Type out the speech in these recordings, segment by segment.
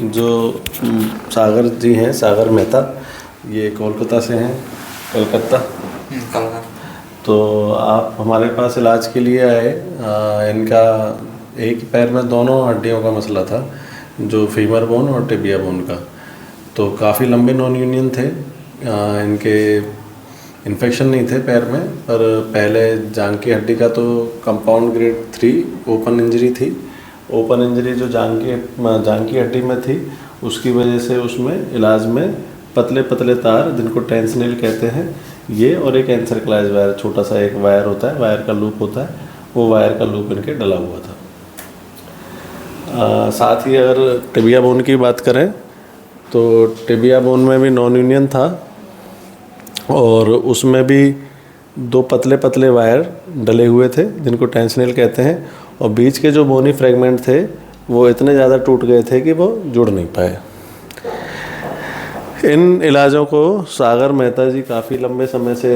जो सागर जी हैं, सागर मेहता, ये कोलकाता से हैं, कलकत्ता। कलकत्ता। तो आप हमारे पास इलाज के लिए आए। इनका एक पैर में दोनों हड्डियों का मसला था, जो फीमर बोन और टिबिया बोन का। तो काफ़ी लंबे नॉन यूनियन थे। इनके इन्फेक्शन नहीं थे पैर में, पर पहले जांघ की हड्डी का तो कंपाउंड ग्रेड 3 ओपन इंजरी थी। ओपन इंजरी जो जांघ की हड्डी में थी, उसकी वजह से उसमें इलाज में पतले पतले तार, जिनको टेंसनेल कहते हैं, ये और एक एनसेफेलाइज वायर, छोटा सा एक वायर होता है, वायर का लूप होता है, वो वायर का लूप इनके डला हुआ था। साथ ही अगर टिबिया बोन की बात करें तो टिबिया बोन में भी नॉन यूनियन था, और उसमें भी 2 पतले पतले वायर डले हुए थे, जिनको टेंसनेल कहते हैं, और बीच के जो बोनी फ्रेगमेंट थे वो इतने ज़्यादा टूट गए थे कि वो जुड़ नहीं पाए। इन इलाजों को सागर मेहता जी काफ़ी लंबे समय से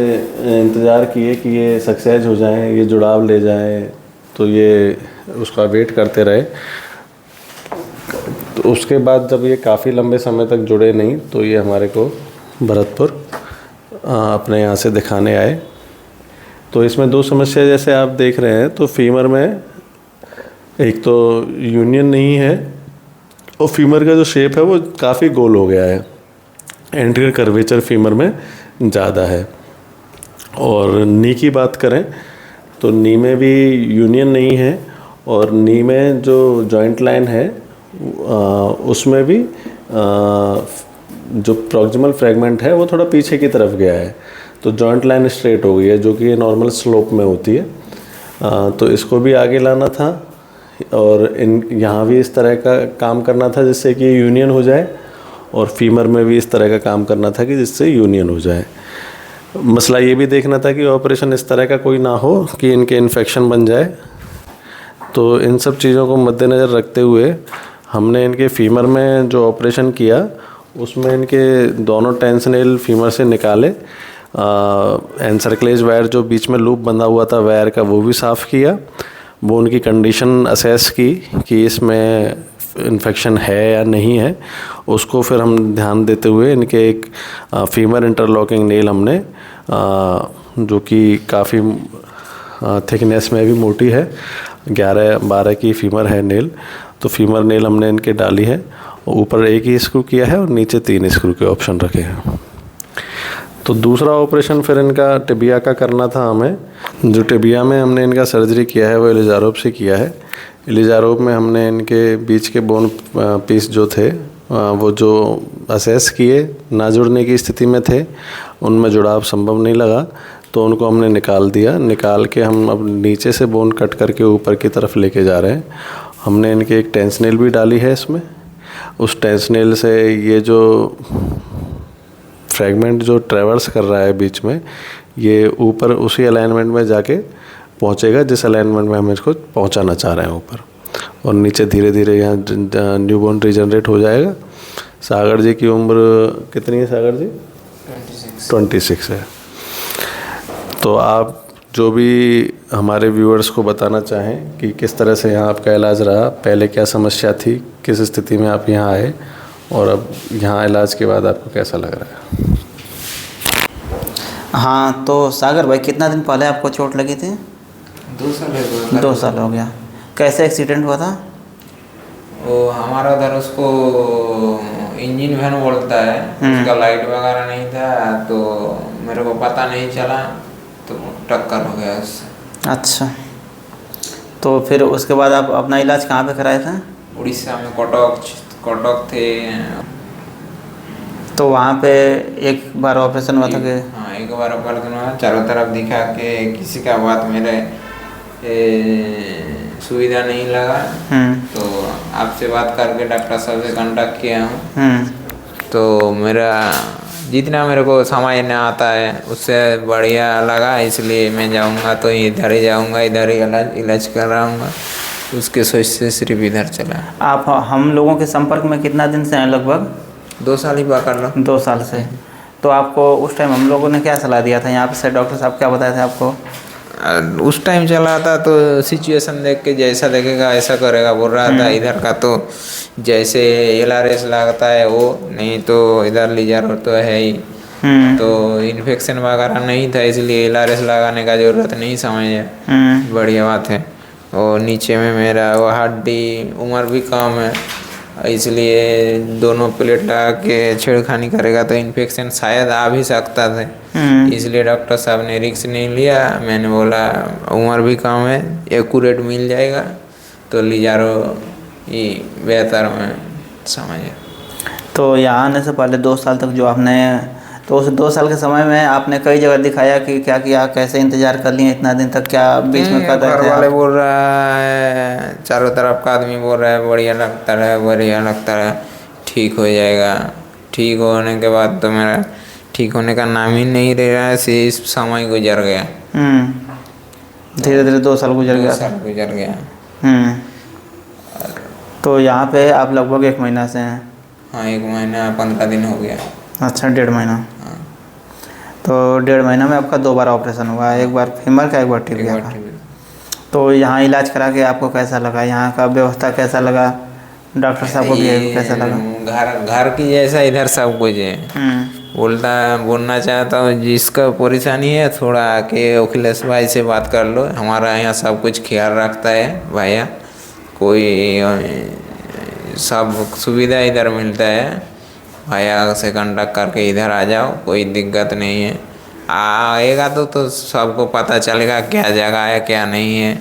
इंतज़ार किए कि ये सक्सेस हो जाएं, ये जुड़ाव ले जाएं, तो ये उसका वेट करते रहे। तो उसके बाद जब ये काफ़ी लंबे समय तक जुड़े नहीं, तो ये हमारे को भरतपुर अपने यहाँ से दिखाने आए। तो इसमें 2 समस्या जैसे आप देख रहे हैं, तो फीमर में एक तो यूनियन नहीं है, और फीमर का जो शेप है वो काफ़ी गोल हो गया है, एंटीरियर कर्वेचर फीमर में ज़्यादा है। और नी की बात करें तो नी में भी यूनियन नहीं है, और नी में जो जॉइंट लाइन है उसमें भी जो प्रॉक्सिमल फ्रेगमेंट है वो थोड़ा पीछे की तरफ गया है, तो जॉइंट लाइन स्ट्रेट हो गई है, जो कि ये नॉर्मल स्लोप में होती है। तो इसको भी आगे लाना था, और यहाँ भी इस तरह का काम करना था जिससे कि यूनियन हो जाए, और फीमर में भी इस तरह का काम करना था कि जिससे यूनियन हो जाए। मसला ये भी देखना था कि ऑपरेशन इस तरह का कोई ना हो कि इनके इन्फेक्शन बन जाए। तो इन सब चीज़ों को मद्देनज़र रखते हुए हमने इनके फीमर में जो ऑपरेशन किया, उसमें इनके दोनों टेंसनेल फीमर से निकाले, एनसेफेलाइज वायर जो बीच में लूप बंधा हुआ था वायर का, वो भी साफ़ किया, वो उनकी कंडीशन असेस की कि इसमें इन्फेक्शन है या नहीं है। उसको फिर हम ध्यान देते हुए इनके एक फीमर इंटरलॉकिंग नेल हमने, जो कि काफ़ी थिकनेस में भी मोटी है, 11-12 की फीमर है नेल, तो फीमर नेल हमने इनके डाली है। ऊपर एक ही स्क्रू किया है और नीचे 3 स्क्रू के ऑप्शन रखे हैं। तो दूसरा ऑपरेशन फिर इनका टिबिया का करना था हमें। जो टिबिया में हमने इनका सर्जरी किया है वो इलिज़ारोव से किया है। इलिज़ारोव में हमने इनके बीच के बोन पीस जो थे वो जो असेस किए, ना जुड़ने की स्थिति में थे, उनमें जुड़ाव संभव नहीं लगा, तो उनको हमने निकाल दिया। निकाल के हम अब नीचे से बोन कट करके ऊपर की तरफ लेके जा रहे हैं। हमने इनके एक टेंसनेल भी डाली है इसमें। उस टेंसनेल से ये जो फ्रैगमेंट जो ट्रैवर्स कर रहा है बीच में, ये ऊपर उसी अलाइनमेंट में जाके पहुंचेगा जिस अलाइनमेंट में हम इसको पहुंचाना चाह रहे हैं ऊपर, और नीचे धीरे धीरे यहाँ न्यूबॉर्न रीजनरेट हो जाएगा। सागर जी की उम्र कितनी है सागर जी? 26 है। तो आप जो भी हमारे व्यूअर्स को बताना चाहें कि किस तरह से यहाँ आपका इलाज रहा, पहले क्या समस्या थी, किस स्थिति में आप यहाँ आए, और अब यहाँ इलाज के बाद आपको कैसा लग रहा है? हाँ, तो सागर भाई कितना दिन पहले आपको चोट लगी थी? 2 साल हो गया। 2 साल हो गया। कैसे एक्सीडेंट हुआ था? वो हमारा उधर उसको इंजन वैन बोलता है, उसका लाइट वगैरह नहीं था, तो मेरे को पता नहीं चला, तो टक्कर हो गया उससे। अच्छा, तो फिर उसके बाद आप अपना इलाज कहाँ पे कराए थे? उड़ीसा में कटक थे। तो वहाँ पे एक बार ऑपरेशन हुआ था कि? हाँ, एक बार ऑपरेशन हुआ, चारों तरफ दिखा के किसी का बात मेरे सुविधा नहीं लगा, तो आपसे बात करके डॉक्टर साहब से कांटेक्ट किया हूँ। तो मेरा जितना मेरे को समझ में आता है उससे बढ़िया लगा, इसलिए मैं जाऊँगा तो इधर ही जाऊँगा, इधर ही इलाज कराऊँगा। उसके सोच से सिर्फ इधर चला। आप हम लोगों के संपर्क में कितना दिन से हैं? लगभग 2 साल ही पकड़ लो। 2 साल से। तो आपको उस टाइम हम लोगों ने क्या सलाह दिया था यहाँ पे से? डॉक्टर साहब क्या बताए थे आपको? उस टाइम चला था तो सिचुएशन देख के जैसा देखेगा ऐसा करेगा बोल रहा था। इधर का तो जैसे LRS लगता है वो, नहीं तो इधर लीजारो तो है ही, तो इन्फेक्शन वगैरह नहीं था इसलिए LRS लगाने का ज़रूरत नहीं समझे। बढ़िया बात है। और नीचे में मेरा वो हड्डी उम्र भी कम है, इसलिए दोनों प्लेट लगा के छेड़खानी करेगा तो इन्फेक्शन शायद आ भी सकता था। इसलिए डॉक्टर साहब ने रिस्क नहीं लिया। मैंने बोला उम्र भी कम है, एक्यूरेट मिल जाएगा तो लीजारो ही बेहतर में समझे। तो यहाँ आने से पहले 2 साल तक जो आपने, तो उस 2 साल के समय में आपने कई जगह दिखाया कि क्या किया, कैसे इंतजार कर लिए इतना दिन तक, क्या बीच में कर रहे थे? घर वाले बोल रहा है, चारों तरफ का आदमी बोल रहा है बढ़िया लगता है, बढ़िया लगता है, ठीक हो जाएगा। ठीक होने के बाद तो मेरा ठीक होने का नाम ही नहीं ले रहा है, इस समय गुजर गया। धीरे धीरे 2 साल गुजर गया। 2 साल गुजर गया। तो यहाँ पे आप लगभग 1 महीना से हैं? हाँ, 1 महीना 15 दिन हो गया। अच्छा, 1.5 महीना। हाँ। तो 1.5 महीना में आपका 2 बार ऑपरेशन हुआ, एक बार फीमर का, एक बार टिबिया का। तो यहाँ इलाज करा के आपको कैसा लगा? यहाँ का व्यवस्था कैसा लगा? डॉक्टर साहब को भी कैसा लगा? घर की जैसा इधर सब कुछ है। बोलना चाहता हूँ जिसका परेशानी है थोड़ा आके अखिलेश भाई से बात कर लो, हमारा यहाँ सब कुछ ख्याल रखता है भैया, कोई सब सुविधा इधर मिलता है। भैया से कांटेक्ट करके इधर आ जाओ, कोई दिक्कत नहीं है। आएगा तो सबको पता चलेगा क्या जगह है क्या नहीं है,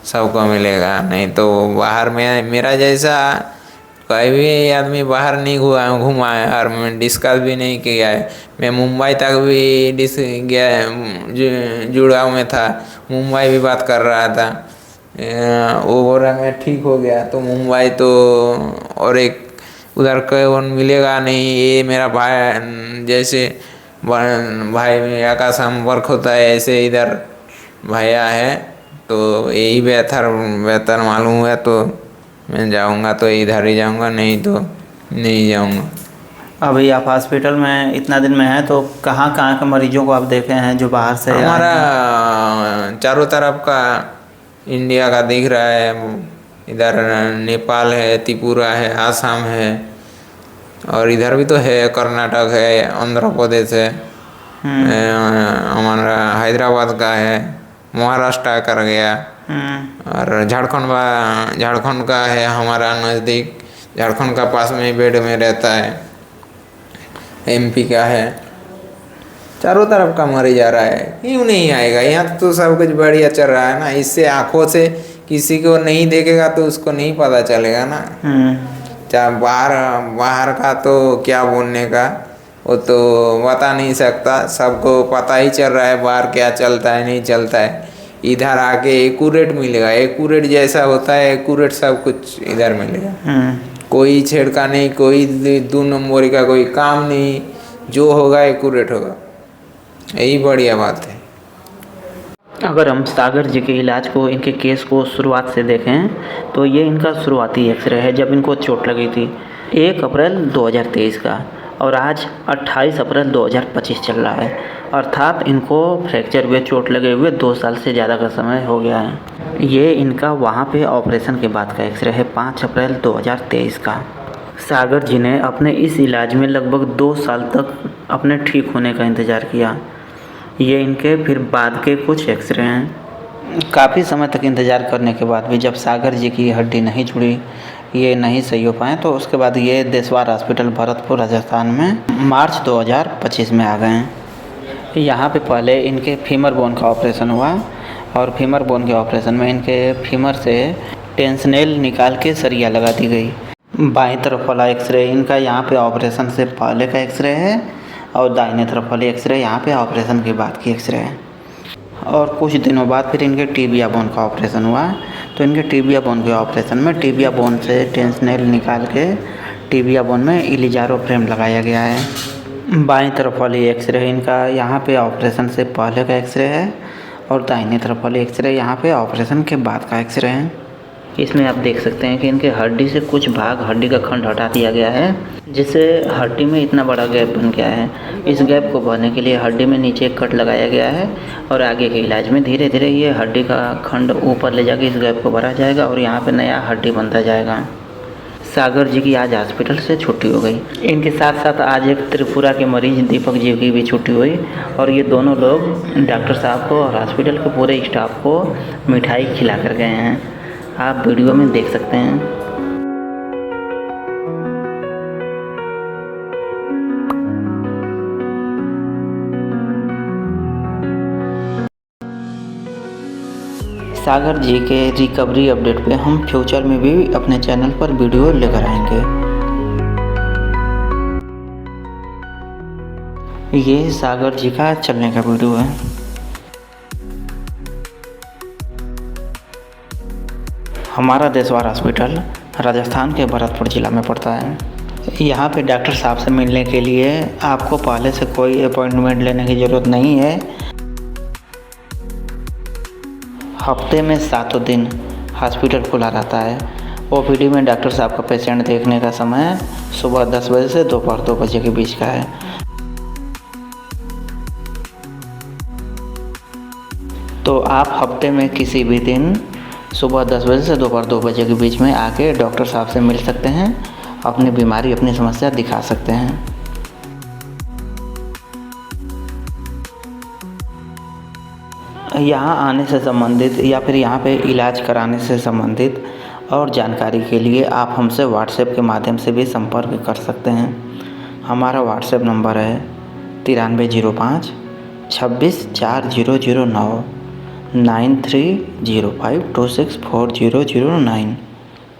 सबको मिलेगा। नहीं तो बाहर में मेरा जैसा कोई भी आदमी बाहर नहीं घुमा है और मैं डिस्कस भी नहीं किया है। मैं मुंबई तक भी गया, जुड़ाव में था, मुंबई भी बात कर रहा था। वो बोल रहा मैं ठीक हो गया तो मुंबई तो, और एक उधर कौन मिलेगा नहीं। ये मेरा भाई जैसे भाई मेरा का संपर्क होता है ऐसे इधर भैया है, तो यही बेहतर मालूम है तो मैं जाऊंगा तो इधर ही जाऊंगा, नहीं तो नहीं जाऊंगा। अभी आप हॉस्पिटल में इतना दिन में हैं तो कहाँ कहाँ के मरीजों को आप देखे हैं जो बाहर से? हमारा चारों तरफ का इंडिया का दिख रहा है। इधर नेपाल है, त्रिपुरा है, आसाम है, और इधर भी तो है, कर्नाटक है, आंध्र प्रदेश है, हमारा हैदराबाद का है, महाराष्ट्र कर गया, और झारखंड का है हमारा नज़दीक, झारखंड का पास में बेड में रहता है, MP का है। चारों तरफ का मरीज आ रहा है, क्यों नहीं आएगा? यहाँ तो सब कुछ बढ़िया चल रहा है ना। इससे आँखों से किसी को नहीं देखेगा तो उसको नहीं पता चलेगा ना। चाहे बाहर का तो क्या बोलने का, वो तो बता नहीं सकता, सबको पता ही चल रहा है बाहर क्या चलता है नहीं चलता है। इधर आके एक्यूरेट मिलेगा, एक्यूरेट जैसा होता है एक्यूरेट सब कुछ इधर मिलेगा। कोई छेड़का नहीं, कोई 2 नंबरी का कोई काम नहीं, जो होगा एक्यूरेट होगा, यही बढ़िया बात है। अगर हम सागर जी के इलाज को, इनके केस को शुरुआत से देखें तो ये इनका शुरुआती एक्सरे है जब इनको चोट लगी थी 1 अप्रैल 2023 का, और आज 28 अप्रैल 2025 चल रहा है, अर्थात इनको फ्रैक्चर हुए, चोट लगे हुए 2 साल से ज़्यादा का समय हो गया है। ये इनका वहाँ पे ऑपरेशन के बाद का एक्सरे है 5 अप्रैल 2023 का। सागर जी ने अपने इस इलाज में लगभग 2 साल तक अपने ठीक होने का इंतज़ार किया। ये इनके फिर बाद के कुछ एक्सरे हैं। काफ़ी समय तक इंतज़ार करने के बाद भी जब सागर जी की हड्डी नहीं जुड़ी, ये नहीं सही हो पाए, तो उसके बाद ये देशवार हॉस्पिटल भरतपुर राजस्थान में मार्च 2025 में आ गए हैं। यहाँ पे पहले इनके फीमर बोन का ऑपरेशन हुआ, और फीमर बोन के ऑपरेशन में इनके फीमर से टेंशनेल निकाल के सरिया लगा दी गई। बाईं तरफ वाला एक्सरे इनका यहाँ पे ऑपरेशन से पहले का एक्सरे है, और दाहिने तरफ वाली एक्सरे यहाँ पे ऑपरेशन के बाद की एक्सरे है। और कुछ दिनों बाद फिर इनके टिबिया बोन का ऑपरेशन हुआ, तो इनके टिबिया बोन के ऑपरेशन में टिबिया बोन से टेंशनेल निकाल के टिबिया बोन में इलिजारो फ्रेम लगाया गया है। बाईं तरफ वाली एक्सरे इनका यहाँ पे ऑपरेशन से पहले का एक्सरे है, और दाहिने तरफ वाली एक्सरे यहाँ पे ऑपरेशन के बाद का एक्सरे है। इसमें आप देख सकते हैं कि इनके हड्डी से कुछ भाग, हड्डी का खंड हटा दिया गया है, जिससे हड्डी में इतना बड़ा गैप बन गया है। इस गैप को भरने के लिए हड्डी में नीचे एक कट लगाया गया है और आगे के इलाज में धीरे धीरे ये हड्डी का खंड ऊपर ले जाके इस गैप को भरा जाएगा और यहाँ पे नया हड्डी बनता जाएगा। सागर जी की आज हॉस्पिटल से छुट्टी हो गई। इनके साथ साथ आज एक त्रिपुरा के मरीज दीपक जी की भी छुट्टी हुई और ये दोनों लोग डॉक्टर साहब को और हॉस्पिटल के पूरे स्टाफ को मिठाई खिला कर गए हैं। आप वीडियो में देख सकते हैं। सागर जी के रिकवरी अपडेट पे हम फ्यूचर में भी अपने चैनल पर वीडियो लेकर आएंगे। ये सागर जी का चलने का वीडियो है। हमारा देशवार हॉस्पिटल राजस्थान के भरतपुर ज़िला में पड़ता है। यहाँ पे डॉक्टर साहब से मिलने के लिए आपको पहले से कोई अपॉइंटमेंट लेने की ज़रूरत नहीं है। हफ्ते में 7 दिन हॉस्पिटल खुला रहता है। ओपीडी में डॉक्टर साहब का पेशेंट देखने का समय सुबह 10 बजे से दोपहर 2 बजे के बीच का है। तो आप हफ्ते में किसी भी दिन सुबह 10 बजे से दोपहर 2 बजे के बीच में आके डॉक्टर साहब से मिल सकते हैं, अपनी बीमारी, अपनी समस्या दिखा सकते हैं। यहाँ आने से संबंधित या फिर यहाँ पे इलाज कराने से संबंधित और जानकारी के लिए आप हमसे व्हाट्सएप के माध्यम से भी संपर्क कर सकते हैं। हमारा व्हाट्सएप नंबर है 9305 26 4009 9305264009।